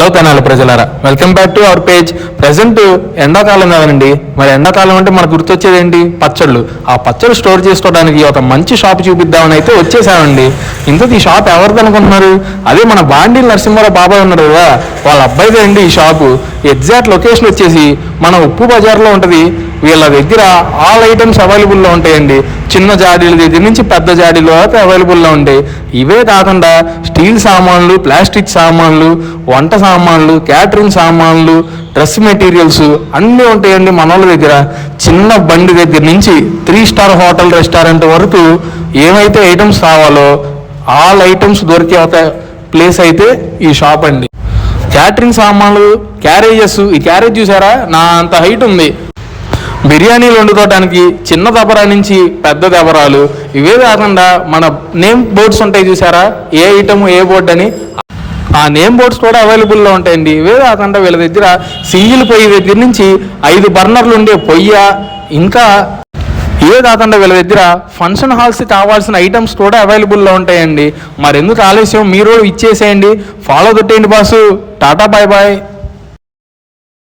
Hello Tenali ప్రజలారా, welcome back to our page. Present ఎండాకాలం కదండి, మరి ఎండాకాలం అంటే మనకు గుర్తొచ్చేది ఏంటి? పచ్చళ్ళు. ఆ పచ్చళ్ళు స్టోర్ చేసుకోవడానికి ఒక మంచి షాప్ చూపిద్దామని అయితే వచ్చేసామండి. ఇంతకు ఈ షాప్ ఎవరిది అనుకుంటున్నారు? అదే మన బాండీల్ నరసింహారావు బాబాయ్ ఉన్నారు కదా, వాళ్ళ అబ్బాయిదే అండి ఈ షాపు. ఎగ్జాక్ట్ లొకేషన్ వచ్చేసి మన ఉప్పు బజార్లో ఉంటుంది. వీళ్ళ దగ్గర ఆల్ ఐటమ్స్ అవైలబుల్లో ఉంటాయండి. చిన్న జాడీల దగ్గర నుంచి పెద్ద జాడీలు అయితే అవైలబుల్లో ఉంటాయి. ఇవే కాకుండా స్టీల్ సామాన్లు, ప్లాస్టిక్ సామాన్లు, వంట సామాన్లు, క్యాటరింగ్ సామాన్లు, డ్రెస్ మెటీరియల్స్ అన్నీ ఉంటాయండి మన వాళ్ళ దగ్గర. చిన్న బండి దగ్గర నుంచి 3 స్టార్ హోటల్, రెస్టారెంట్ వరకు ఏమైతే ఐటమ్స్ కావాలో ఆల్ ఐటమ్స్ దొరికే ప్లేస్ అయితే ఈ షాప్ అండి. క్యాటరింగ్ సామాన్లు, క్యారేజెస్. ఈ క్యారేజ్ చూసారా, నా అంత హైట్ ఉంది. బిర్యానీలు వండుకోవడానికి చిన్న దబరా నుంచి పెద్ద దబరాలు. ఇవే కాకుండా మన నేమ్ బోర్డ్స్ ఉంటాయి చూసారా, ఏ ఐటమ్ ఏ బోర్డ్ అని, ఆ నేమ్ బోర్డ్స్ కూడా అవైలబుల్లో ఉంటాయండి. ఇవే కాకుండా వీళ్ళ దగ్గర సింగిల్ పొయ్యి దగ్గర నుంచి 5 బర్నర్లు ఉండే పొయ్య, ఇంకా ఇవే కాకుండా వీళ్ళ దగ్గర ఫంక్షన్ హాల్స్కి కావాల్సిన ఐటమ్స్ కూడా అవైలబుల్లో ఉంటాయండి. మరెందుకు ఆలస్యం, మీరు ఇచ్చేసేయండి. ఫాలో కొట్టేయండి బాసు. Tata, bye bye.